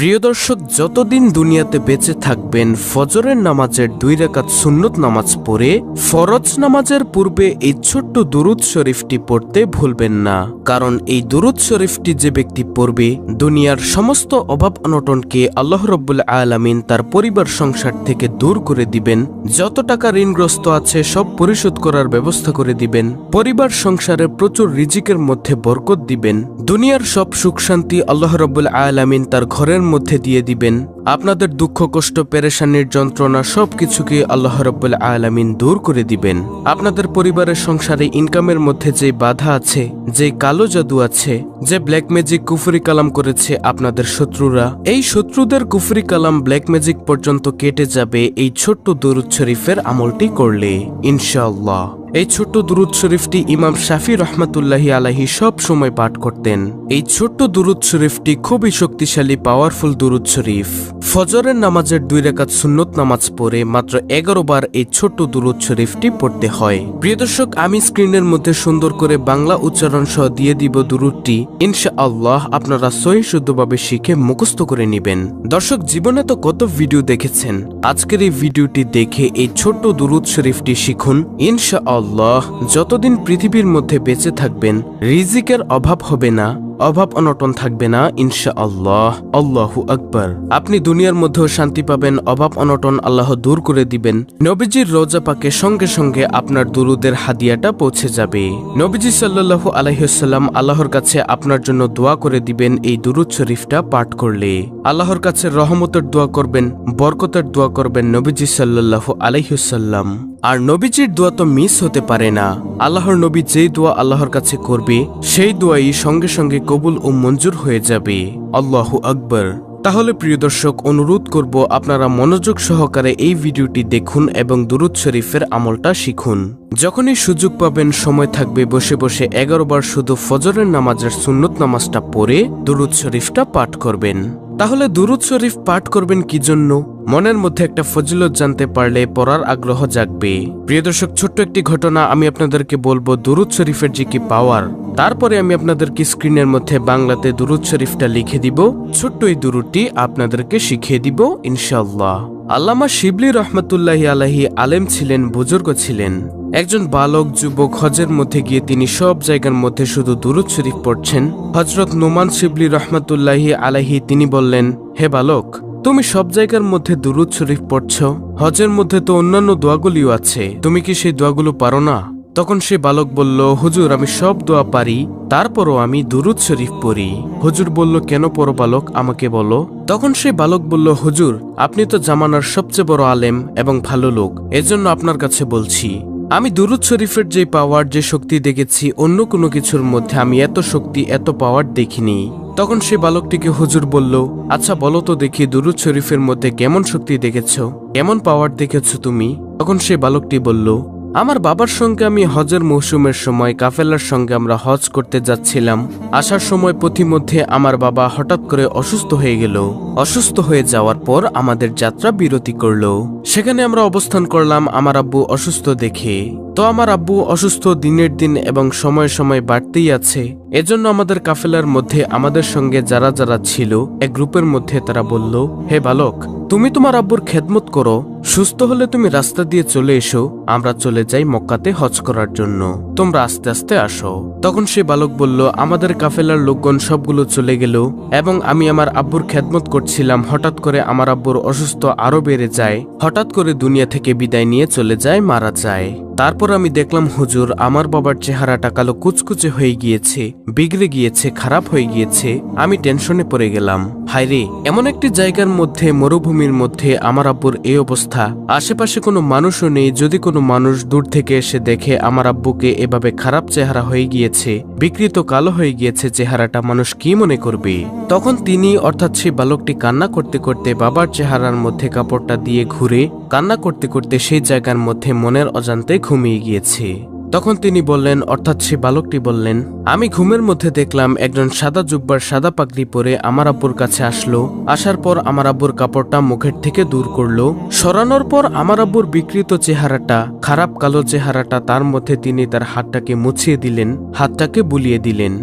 প্রিয় দর্শক, যতদিন দুনিয়াতে বেঁচে থাকবেন ফজরের নামাজের 2 রাকাত সুন্নত নামাজ পড়ে ফরজ নামাজের পূর্বে এই ছোট্ট দুরূদ শরীফটি পড়তে ভুলবেন না। কারণ এই দুরূদ শরীফটি যে ব্যক্তি পড়বে দুনিয়ার সমস্ত অভাব অনটনকে আল্লাহ রাব্বুল আলামিন তার পরিবার সংসার থেকে দূর করে দিবেন। যত টাকা ঋণগ্রস্ত আছে সব পরিশোধ করার ব্যবস্থা করে দিবেন। পরিবার সংসারে প্রচুর রিজিকের মধ্যে বরকত দিবেন। দুনিয়ার সব সুখ শান্তি আল্লাহ রাব্বুল আলামিন তার ঘরের মধ্যে দিয়ে দিবেন। আপনাদের দুঃখ কষ্ট পেরেশানির যন্ত্রণা সবকিছুকে আল্লাহ রাব্বুল আলামিন দূর করে দিবেন। আপনাদের পরিবারের সংসারে ইনকামের মধ্যে যে বাধা আছে, যে কালো জাদু আছে, যে ব্ল্যাক ম্যাজিক কুফরি কালাম করেছে আপনাদের শত্রুরা, এই শত্রুদের কুফরি কালাম ব্ল্যাক ম্যাজিক পর্যন্ত কেটে যাবে এই ছোট্ট দুরূদ শরীফের আমলটি করলে ইনশাআল্লাহ। এই ছোট্ট দুরূদ শরীফটি ইমাম শাফি রহমাতুল্লাহি আলাইহি সব সময় পাঠ করতেন। এই ছোট্ট দুরূদ শরীফটি খুবই শক্তিশালী পাওয়ারফুল দুরূদ শরীফ। ফজরের নামাজের 2 রাকাত সুন্নত নামাজ পড়ে মাত্র 11 বার এই ছোট্ট দুরূদ শরীফটি পড়তে হয়। প্রিয় দর্শক, আমি স্ক্রিনের মধ্যে সুন্দর করে বাংলা উচ্চারণ সহ দিয়ে দিব দুরূদটি। ইনশাআল্লাহ আপনারা সহিহ শুদ্ধভাবে শিখে মুখস্থ করে নেবেন। দর্শক, জীবনে তো কত ভিডিও দেখেছেন, আজকের এই ভিডিওটি দেখে এই ছোট্ট দুরূদ শরীফটি শিখুন। ইনশাআল্লাহ যতদিন পৃথিবীর মধ্যে বেঁচে থাকবেন রিজিকের অভাব হবে না, অভাব অনটন থাকবে না ইনশাআল্লাহ। আল্লাহু আকবার। আপনি দুনিয়ার মধ্যেও শান্তি পাবেন, অভাব অনটন আল্লাহ দূর করে দিবেন। নবীজির রওজা পাকে সঙ্গে সঙ্গে আপনার দুরুদের হাদিয়াটা পৌঁছে যাবে। নবীজি সাল্লাল্লাহু আলাইহি ওয়াসাল্লাম আল্লাহর কাছে আপনার জন্য দোয়া করে দিবেন এই দুরূদ শরীফটা পাঠ করলে। আল্লাহর কাছে রহমতের দোয়া করবেন, বরকতের দোয়া করবেন নবীজি সাল্লাল্লাহু আলাইহি ওয়াসাল্লাম। আর নবীজির দোয়া তো মিস হতে পারে না। আল্লাহর নবী যেই দোয়া আল্লাহর কাছে করবে সেই দোয়াই সঙ্গে সঙ্গে কবুল ও মঞ্জুর হয়ে যাবে। আল্লাহু আকবার। তাহলে প্রিয় দর্শক, অনুরোধ করব আপনারা মনোযোগ সহকারে এই ভিডিওটি দেখুন এবং দুরূদ শরীফের আমলটা শিখুন। যখনই সুযোগ পাবেন, সময় থাকবে, বসে বসে 11 বার শুধু ফজরের নামাজের সুন্নত নামাজটা পড়ে দুরূদ শরীফটা পাঠ করবেন। তাহলে দুরূদ শরীফ পাঠ করবেন কি জন্য? মনের মধ্যে একটা ফজিলত জানতে পারলে পড়ার আগ্রহ জাগবে। প্রিয় দর্শক, ছোট্ট একটি ঘটনা আমি আপনাদেরকে বলবো দুরূদ শরীফের যে কি পাওয়ার। তারপরে আমি আপনাদেরকে স্ক্রিনের মধ্যে বাংলাতে দুরূদ শরীফটা লিখে দিব। ছোট্ট এই দুরূদটি আপনাদেরকে শিখিয়ে দিব ইনশাআল্লাহ। আল্লামা শিবলি রহমাতুল্লাহি আলাইহি আলেম ছিলেন, বুজুর্গ ছিলেন। একজন বালক যুবক হজের মধ্যে গিয়ে তিনি সব জায়গার মধ্যে শুধু দুরূদ শরীফ পড়ছেন। হযরত নোমান শিবলি রহমাতুল্লাহি আলাইহি তিনি বললেন, হে বালক, তুমি সব জায়গার মধ্যে দুরূদ শরীফ পড়ছ, হজের মধ্যে তো অন্যান্য দোয়াগুলিও আছে, তুমি কি সেই দোয়াগুলো পারো না? তখন সে বালক বলল, হুজুর আমি সব দোয়া পারি, তারপরও আমি দুরূদ শরীফ পড়ি। হুজুর বলল, কেন পড়ো বালক, আমাকে বলো। তখন সে বালক বলল, হুজুর আপনি তো জামানার সবচেয়ে বড় আলেম এবং ভালো লোক, এজন্য আপনার কাছে বলছি। আমি দুরূদ শরীফের যে পাওয়ার, যে শক্তি দেখেছি অন্য কোনো কিছুর মধ্যে আমি এত শক্তি, এত পাওয়ার দেখিনি। তখন সে বালকটিকে হুজুর বলল, আচ্ছা বলো তো দেখি দুরূদ শরীফের মধ্যে কেমন শক্তি দেখেছ, কেমন পাওয়ার দেখেছ তুমি? তখন সে বালকটি বলল, আমার বাবার সঙ্গে আমি হজের মৌসুমের সময় কাফেলার সঙ্গে আমরা হজ করতে যাচ্ছিলাম। আসার সময় পথিমধ্যে আমার বাবা হঠাৎ করে অসুস্থ হয়ে গেল। অসুস্থ হয়ে যাওয়ার পর আমাদের যাত্রা বিরতি করলো। সেখানে আমরা অবস্থান করলাম আমার আব্বু অসুস্থ দেখে। তো আমার আব্বু অসুস্থ দিনের দিন এবং সময় সময় বাড়তেই আছে। এজন্য আমাদের কাফেলার মধ্যে আমাদের সঙ্গে যারা যারা ছিল এক গ্রুপের মধ্যে তারা বলল, হে বালক, তুমি তোমার আব্বুর খেদমত করো, সুস্থ হলে তুমি রাস্তা দিয়ে চলে এসো, আমরা চলে যাই মক্কাতে হজ করার জন্য, তোমরা আস্তে আস্তে আসো। তখন সে বালক বলল, আমাদের কাফেলার লোকগণ সবগুলো চলে গেল এবং আমি আমার আব্বুর খেদমত করছিলাম। হঠাৎ করে আমার আব্বুর অসুস্থ আরো বেড়ে যায়, হঠাৎ করে দুনিয়া থেকে বিদায় নিয়ে চলে যায়, মারা যায়। তারপর আমি দেখলাম হুজুর আমার বাবার চেহারাটা কালো কুচকুচে হয়ে গিয়েছে, বিগড়ে গিয়েছে, খারাপ হয়ে গিয়েছে। আমি টেনশনে পড়ে গেলাম, হায়রে এমন একটি জায়গার মধ্যে, মরুভূমির মধ্যে আমার আব্বুর এই অবস্থা, আশেপাশে কোনো মানুষও নেই। যদি কোনো মানুষ দূর থেকে এসে দেখে আমার আব্বুকে এভাবে খারাপ চেহারা হয়ে গিয়েছে, বিকৃত কালো হয়ে গিয়েছে চেহারাটা, মানুষ কি মনে করবে? তখন তিনি অর্থাৎ সেই বালকটি কান্না করতে করতে বাবার চেহারার মধ্যে কাপড়টা দিয়ে ঘুরে কান্না করতে করতে সেই জায়গার মধ্যে মনের অজান্তে ঘুমিয়ে গিয়েছে। তখন তিনি বললেন, অর্থাৎ সে বালকটি বললেন, আমি ঘুমের মধ্যে দেখলাম একজন সাদা জুব্বার সাদা পাগড়ি পরে আমার আব্বুর কাছে আসলো। আসার পর আমার আব্বুর কাপড়টা মুখের থেকে দূর করলো। সরানোর পর আমার আব্বুর বিকৃত চেহারাটা, খারাপ কালো চেহারাটা, তার মধ্যে তিনি তার হাতটাকে মুছিয়ে দিলেন, হাতটাকে বুলিয়ে দিলেন।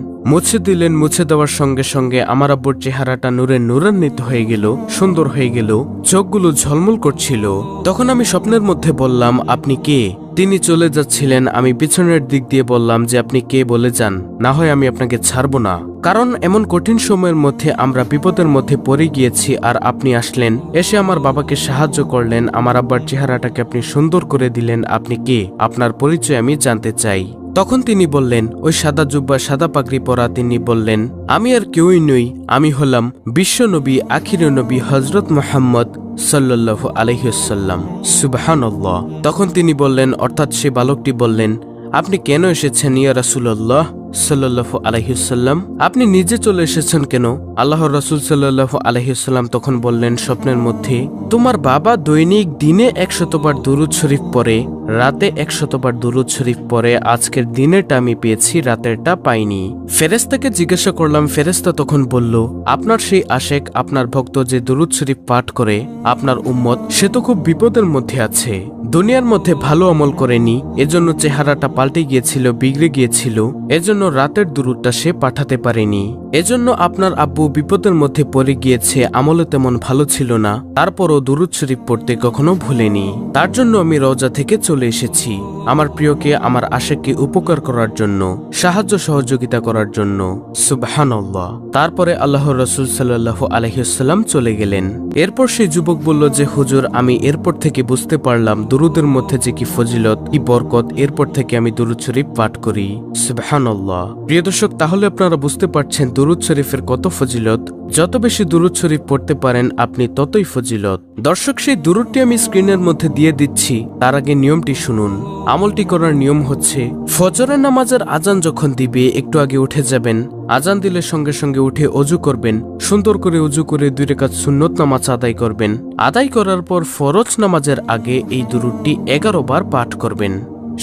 মুছে দেওয়ার সঙ্গে সঙ্গে আমার আব্বুর চেহারাটা নূরে নূরান্বিত হয়ে গেল, সুন্দর হয়ে গেল, চোখগুলো ঝলমল করছিল। তখন আমি স্বপ্নের মধ্যে বললাম, আপনি কে? তিনি চলে যাচ্ছিলেন। আমি পিছনের দিক দিয়ে বললাম যে, আপনি কে বলে যান, না হয় আমি আপনাকে ছাড়ব না। কারণ এমন কঠিন সময়ের মধ্যে আমরা বিপদের মধ্যে পড়ে গিয়েছি, আর আপনি আসলেন, এসে আমার বাবাকে সাহায্য করলেন, আমার আব্বার চেহারাটাকে আপনি সুন্দর করে দিলেন। আপনি কে? আপনার পরিচয় আমি জানতে চাই। তখন তিনি বললেন, ওই সাদা জুব্বা সাদা পাগড়ি পরা তিনি বললেন, আমি আর কেউই নই, আমি হলাম বিশ্বনবী, আখির নবী হযরত মুহাম্মদ সাল্লাল্লাহু আলাইহি ওয়াসাল্লাম। সুবহানাল্লাহ। তখন তিনি বললেন, অর্থাৎ সে বালকটি বললেন, আপনি কেন এসেছেন ইয়া রাসূলুল্লাহ সাল্লাল্লাহু আলাইহি ওয়াসাল্লাম? আপনি নিজে চলে এসেছেন কেন? আল্লাহর রাসূল সাল্লাল্লাহু আলাইহি ওয়াসাল্লাম তখন বললেন স্বপ্নের মধ্যে, তোমার বাবা দৈনিক দিনে 100 বার দুরূদ শরীফ পড়ে, রাতে 100 বার দুরূদ শরীফ পড়ে। আজকের দিনেরটা আমি পেয়েছি, রাতেরটা পাইনি। ফেরেশতাকে জিজ্ঞাসা করলাম, ফেরেশতা তখন বলল, আপনার সেই আশেক, আপনার ভক্ত যে দুরূদ শরীফ পাঠ করে, আপনার উম্মত, সে তো খুব বিপদের মধ্যে আছে, দুনিয়ার মধ্যে ভালো আমল করেনি, এজন্য চেহারাটা পাল্টে গিয়েছিল, বিগড়ে গিয়েছিল, এজন্য রাতের দুরূদটা সে পাঠাতে পারেনি। এজন্য আপনার আব্বু বিপদের মধ্যে পড়ে গিয়েছে, আমলে তেমন ভালো ছিল না, তারপরও দুরূদ শরীফ পড়তে কখনো ভুলেনি। তার জন্য আমি রওজা থেকে চলে এসেছি, আমার প্রিয়কে, আমার আশেককে উপকার করার জন্য, সাহায্য সহযোগিতা করার জন্য। সুবহানাল্লাহ। তারপরে আল্লাহর রাসূল সাল্লাল্লাহু আলাইহি ওয়াসাল্লাম চলে গেলেন। এরপর সেই যুবক বলল যে, হুজুর, আমি এরপর থেকে বুঝতে পারলাম দুরূদের মধ্যে যে কি ফজিলত, কি বরকত, এরপর থেকে আমি দুরূদ শরীফ পাঠ করি। সুবহানাল্লাহ। প্রিয় দর্শক, তাহলে আপনারা বুঝতে পারছেন দুরূদ শরীফের কত ফজিলত। যত বেশি দুরূদ শরীফ পড়তে পারেন আপনি ততই ফজিলত। দর্শক, সেই দুরূদটি আমি স্ক্রিনের মধ্যে দিয়ে দিচ্ছি, তার আগে নিয়মটি শুনুন। আমলটি করার নিয়ম হচ্ছে, ফজরের নামাজের আজান যখন দিবে একটু আগে উঠে যাবেন, আজান দিলে সঙ্গে সঙ্গে উঠে অজু করবেন, সুন্দর করে অজু করে 2 রাকাত সুন্নত নামাজ আদায় করবেন। আদায় করার পর ফরজ নামাজের আগে এই দুরূদটি 11 বার পাঠ করবেন।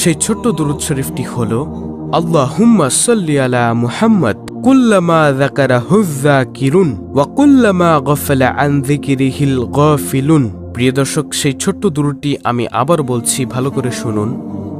সেই ছোট্ট দুরূদ শরীফটি হলো, আল্লাহুম্মা সাল্লি আলা মুহাম্মদ কুল্লামা যাকারাহু যাকিরুন ওয়া কুল্লামা গাফালা আন যিকরিহিল গাফিলুন। প্রিয় দর্শক, সেই ছোট্ট দুরূদটি আমি আবার বলছি, ভালো করে শুনুন।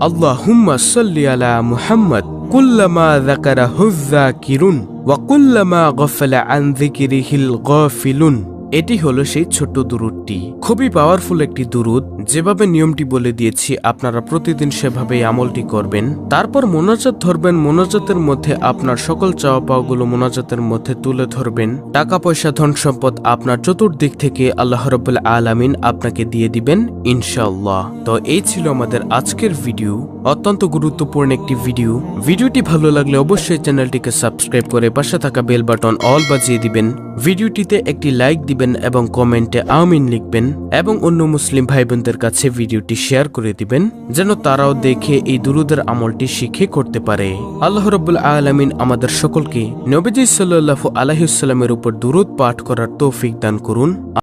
আল্লাহুম্মা সাল্লি আলা মুহাম্মদ কুল্লামা যাকারাহু যাকিরুন ওয়া কুল্লামা গাফালা আন যিকরিহিল গাফিলুন। এটি হলো সেই ছোট্ট দুরূদটি। খুবই পাওয়ারফুল একটি দুরূদ। যেভাবে নিয়মটি বলে দিয়েছি আপনারা প্রতিদিন সেভাবেই আমলটি করবেন। তারপর মোনাজাত ধরবেন, মোনাজাতের মধ্যে আপনার সকল চাওয়া পাওয়াগুলো মোনাজাতের মধ্যে তুলে ধরবেন। টাকা পয়সা ধন সম্পদ আপনার চতুর্দিক থেকে আল্লাহ রাব্বুল আলামিন আপনাকে দিয়ে দিবেন ইনশাআল্লাহ। তো এই ছিল আমাদের আজকের ভিডিও, অত্যন্ত গুরুত্বপূর্ণ একটি ভিডিও। ভিডিওটি ভালো লাগলে অবশ্যই চ্যানেলটিকে সাবস্ক্রাইব করে পাশে থাকা বেল বাটন অল বাজিয়ে দিবেন। ভিডিওটিতে একটি লাইক দিবেন এবং কমেন্টে আমিন লিখবেন, এবং অন্য মুসলিম ভাই বোনদের কাছে ভিডিওটি শেয়ার করে দিবেন, যেন তারাও দেখে এই দুরূদের আমলটি শিখে করতে পারে। আল্লাহ রাব্বুল আলামিন আমাদের সকলকে নবীজি সাল্লাল্লাহু আলাইহি ওয়াসাল্লামের উপর দুরূদ পাঠ করার তৌফিক দান করুন।